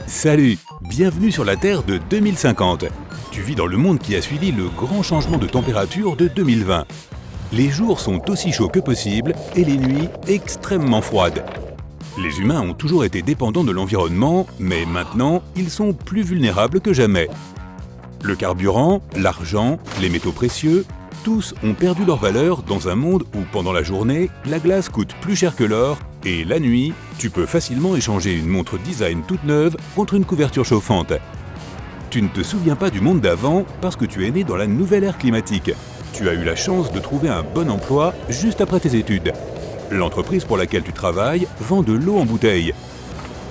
Salut, bienvenue sur la Terre de 2050. Tu vis dans le monde qui a suivi le grand changement de température de 2020. Les jours sont aussi chauds que possible et les nuits extrêmement froides. Les humains ont toujours été dépendants de l'environnement, mais maintenant, ils sont plus vulnérables que jamais. Le carburant, l'argent, les métaux précieux, tous ont perdu leur valeur dans un monde où, pendant la journée, la glace coûte plus cher que l'or et la nuit, tu peux facilement échanger une montre design toute neuve contre une couverture chauffante. Tu ne te souviens pas du monde d'avant parce que tu es né dans la nouvelle ère climatique. Tu as eu la chance de trouver un bon emploi juste après tes études. L'entreprise pour laquelle tu travailles vend de l'eau en bouteille.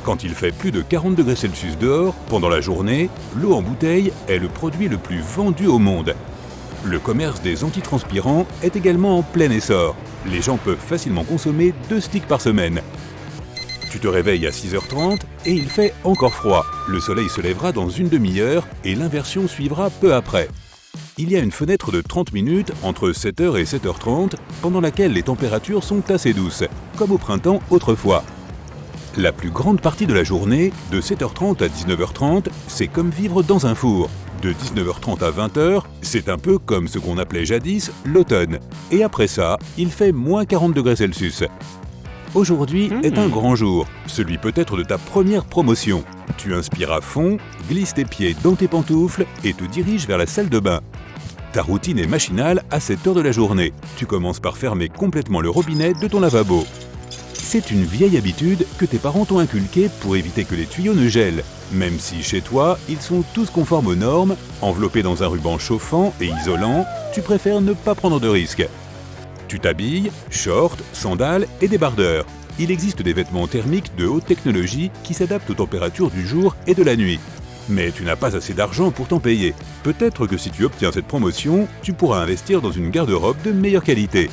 Quand il fait plus de 40 degrés Celsius dehors, pendant la journée, l'eau en bouteille est le produit le plus vendu au monde. Le commerce des antitranspirants est également en plein essor. Les gens peuvent facilement consommer 2 sticks par semaine. Tu te réveilles à 6h30 et il fait encore froid. Le soleil se lèvera dans une demi-heure et l'inversion suivra peu après. Il y a une fenêtre de 30 minutes entre 7h et 7h30 pendant laquelle les températures sont assez douces, comme au printemps autrefois. La plus grande partie de la journée, de 7h30 à 19h30, c'est comme vivre dans un four. De 19h30 à 20h, c'est un peu comme ce qu'on appelait jadis l'automne. Et après ça, il fait moins 40 degrés Celsius. Aujourd'hui est un grand jour, celui peut-être de ta première promotion. Tu inspires à fond, glisses tes pieds dans tes pantoufles et te diriges vers la salle de bain. Ta routine est machinale à cette heure de la journée. Tu commences par fermer complètement le robinet de ton lavabo. C'est une vieille habitude que tes parents t'ont inculquée pour éviter que les tuyaux ne gèlent. Même si chez toi, ils sont tous conformes aux normes, enveloppés dans un ruban chauffant et isolant, tu préfères ne pas prendre de risques. Tu t'habilles, shorts, sandales et débardeurs. Il existe des vêtements thermiques de haute technologie qui s'adaptent aux températures du jour et de la nuit. Mais tu n'as pas assez d'argent pour t'en payer. Peut-être que si tu obtiens cette promotion, tu pourras investir dans une garde-robe de meilleure qualité.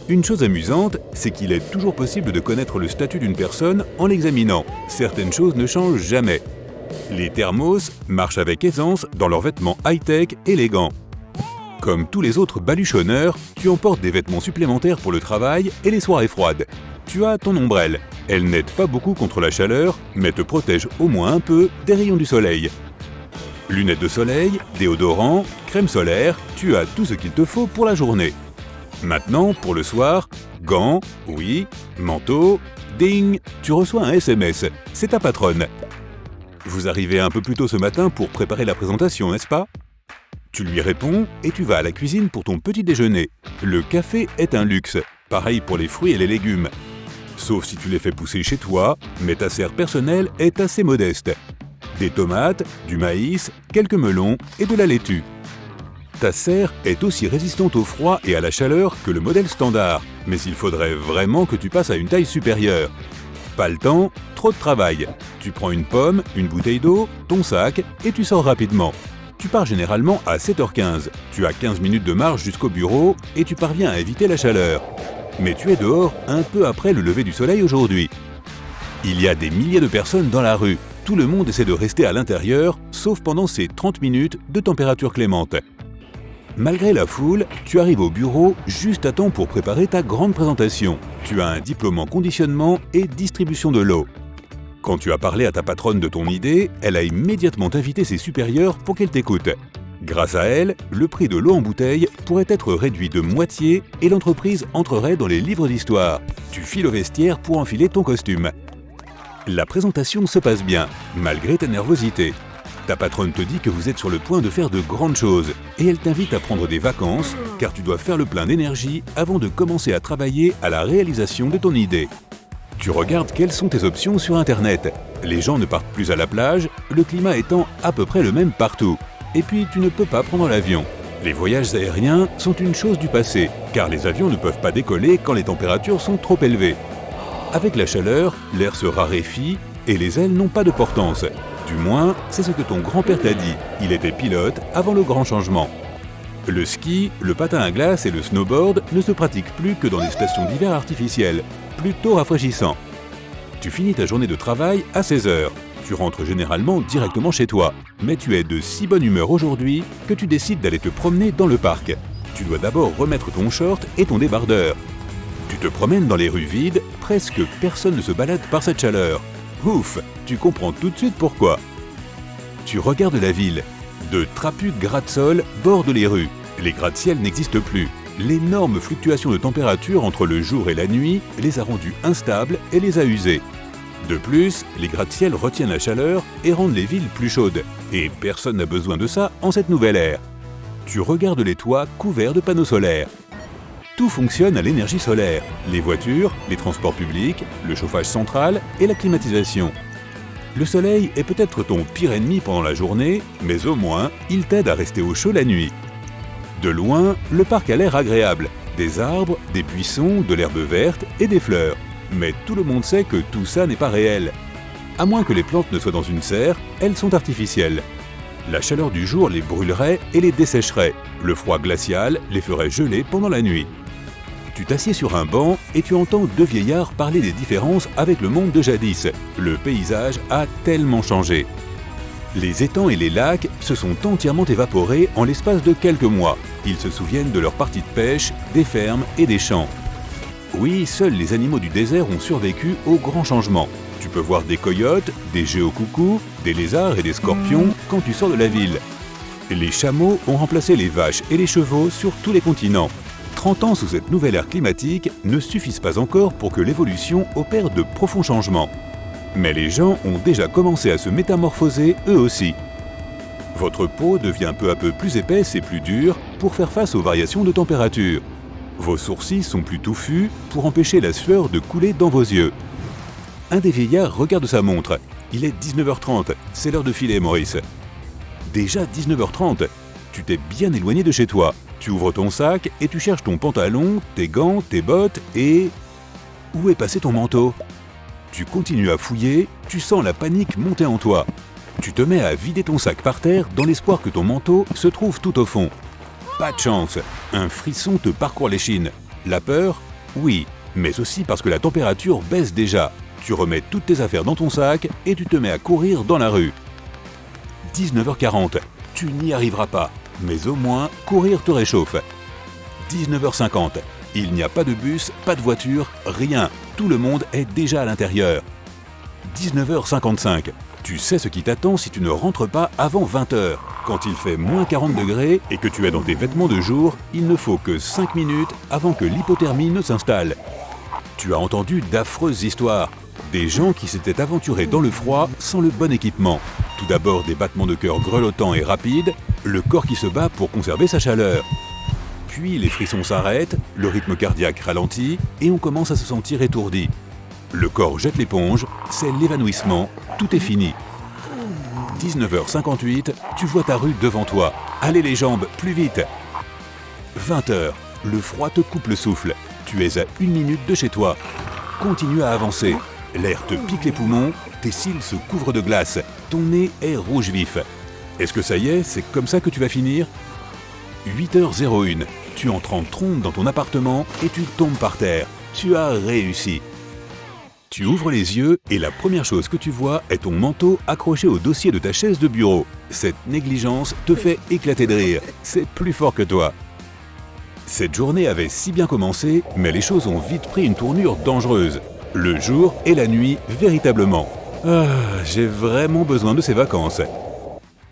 Une chose amusante, c'est qu'il est toujours possible de connaître le statut d'une personne en l'examinant. Certaines choses ne changent jamais. Les thermos marchent avec aisance dans leurs vêtements high-tech élégants. Comme tous les autres baluchonneurs, tu emportes des vêtements supplémentaires pour le travail et les soirées froides. Tu as ton ombrelle. Elle n'aide pas beaucoup contre la chaleur, mais te protège au moins un peu des rayons du soleil. Lunettes de soleil, déodorant, crème solaire, tu as tout ce qu'il te faut pour la journée. Maintenant, pour le soir, gants, oui, manteau, ding, tu reçois un SMS, c'est ta patronne. Vous arrivez un peu plus tôt ce matin pour préparer la présentation, n'est-ce pas? Tu lui réponds et tu vas à la cuisine pour ton petit déjeuner. Le café est un luxe, pareil pour les fruits et les légumes. Sauf si tu les fais pousser chez toi, mais ta serre personnelle est assez modeste. Des tomates, du maïs, quelques melons et de la laitue. Ta serre est aussi résistante au froid et à la chaleur que le modèle standard, mais il faudrait vraiment que tu passes à une taille supérieure. Pas le temps, trop de travail. Tu prends une pomme, une bouteille d'eau, ton sac et tu sors rapidement. Tu pars généralement à 7h15. Tu as 15 minutes de marche jusqu'au bureau et tu parviens à éviter la chaleur. Mais tu es dehors un peu après le lever du soleil aujourd'hui. Il y a des milliers de personnes dans la rue. Tout le monde essaie de rester à l'intérieur, sauf pendant ces 30 minutes de température clémente. Malgré la foule, tu arrives au bureau juste à temps pour préparer ta grande présentation. Tu as un diplôme en conditionnement et distribution de l'eau. Quand tu as parlé à ta patronne de ton idée, elle a immédiatement invité ses supérieurs pour qu'elle t'écoute. Grâce à elle, le prix de l'eau en bouteille pourrait être réduit de moitié et l'entreprise entrerait dans les livres d'histoire. Tu files au vestiaire pour enfiler ton costume. La présentation se passe bien, malgré ta nervosité. Ta patronne te dit que vous êtes sur le point de faire de grandes choses et elle t'invite à prendre des vacances car tu dois faire le plein d'énergie avant de commencer à travailler à la réalisation de ton idée. Tu regardes quelles sont tes options sur Internet. Les gens ne partent plus à la plage, le climat étant à peu près le même partout. Et puis tu ne peux pas prendre l'avion. Les voyages aériens sont une chose du passé car les avions ne peuvent pas décoller quand les températures sont trop élevées. Avec la chaleur, l'air se raréfie et les ailes n'ont pas de portance. Du moins, c'est ce que ton grand-père t'a dit. Il était pilote avant le grand changement. Le ski, le patin à glace et le snowboard ne se pratiquent plus que dans les stations d'hiver artificielles, plutôt rafraîchissant. Tu finis ta journée de travail à 16h. Tu rentres généralement directement chez toi. Mais tu es de si bonne humeur aujourd'hui que tu décides d'aller te promener dans le parc. Tu dois d'abord remettre ton short et ton débardeur. Tu te promènes dans les rues vides, presque personne ne se balade par cette chaleur. Ouf, tu comprends tout de suite pourquoi. Tu regardes la ville. De trapus gratte-sol bordent les rues. Les gratte-ciel n'existent plus. L'énorme fluctuation de température entre le jour et la nuit les a rendus instables et les a usés. De plus, les gratte-ciel retiennent la chaleur et rendent les villes plus chaudes. Et personne n'a besoin de ça en cette nouvelle ère. Tu regardes les toits couverts de panneaux solaires. Tout fonctionne à l'énergie solaire. Les voitures, les transports publics, le chauffage central et la climatisation. Le soleil est peut-être ton pire ennemi pendant la journée, mais au moins, il t'aide à rester au chaud la nuit. De loin, le parc a l'air agréable. Des arbres, des buissons, de l'herbe verte et des fleurs. Mais tout le monde sait que tout ça n'est pas réel. À moins que les plantes ne soient dans une serre, elles sont artificielles. La chaleur du jour les brûlerait et les dessécherait. Le froid glacial les ferait geler pendant la nuit. Tu t'assieds sur un banc et tu entends deux vieillards parler des différences avec le monde de jadis. Le paysage a tellement changé. Les étangs et les lacs se sont entièrement évaporés en l'espace de quelques mois. Ils se souviennent de leurs parties de pêche, des fermes et des champs. Oui, seuls les animaux du désert ont survécu aux grands changements. Tu peux voir des coyotes, des géocoucous, des lézards et des scorpions quand tu sors de la ville. Les chameaux ont remplacé les vaches et les chevaux sur tous les continents. 30 ans sous cette nouvelle ère climatique ne suffisent pas encore pour que l'évolution opère de profonds changements. Mais les gens ont déjà commencé à se métamorphoser eux aussi. Votre peau devient peu à peu plus épaisse et plus dure pour faire face aux variations de température. Vos sourcils sont plus touffus pour empêcher la sueur de couler dans vos yeux. Un des vieillards regarde sa montre. Il est 19h30, c'est l'heure de filer, Maurice. Déjà 19h30, tu t'es bien éloigné de chez toi. Tu ouvres ton sac et tu cherches ton pantalon, tes gants, tes bottes et... Où est passé ton manteau? Tu continues à fouiller, tu sens la panique monter en toi. Tu te mets à vider ton sac par terre dans l'espoir que ton manteau se trouve tout au fond. Pas de chance, un frisson te parcourt l'échine. La peur? Oui, mais aussi parce que la température baisse déjà. Tu remets toutes tes affaires dans ton sac et tu te mets à courir dans la rue. 19h40, tu n'y arriveras pas, mais au moins courir te réchauffe. 19h50, il n'y a pas de bus, pas de voiture, rien, tout le monde est déjà à l'intérieur. 19h55, tu sais ce qui t'attend si tu ne rentres pas avant 20h. Quand il fait moins 40 degrés et que tu es dans tes vêtements de jour, il ne faut que 5 minutes avant que l'hypothermie ne s'installe. Tu as entendu d'affreuses histoires. Des gens qui s'étaient aventurés dans le froid sans le bon équipement. Tout d'abord des battements de cœur grelottants et rapides, le corps qui se bat pour conserver sa chaleur. Puis les frissons s'arrêtent, le rythme cardiaque ralentit et on commence à se sentir étourdi. Le corps jette l'éponge, c'est l'évanouissement, tout est fini. 19h58, tu vois ta rue devant toi. Allez les jambes, plus vite. 20h, le froid te coupe le souffle. Tu es à 1 minute de chez toi. Continue à avancer. L'air te pique les poumons, tes cils se couvrent de glace, ton nez est rouge vif. Est-ce que ça y est, c'est comme ça que tu vas finir? 8h01, tu entres en trombe dans ton appartement et tu tombes par terre. Tu as réussi. Tu ouvres les yeux et la première chose que tu vois est ton manteau accroché au dossier de ta chaise de bureau. Cette négligence te fait éclater de rire. C'est plus fort que toi. Cette journée avait si bien commencé, mais les choses ont vite pris une tournure dangereuse. Le jour et la nuit, véritablement. Ah, j'ai vraiment besoin de ces vacances.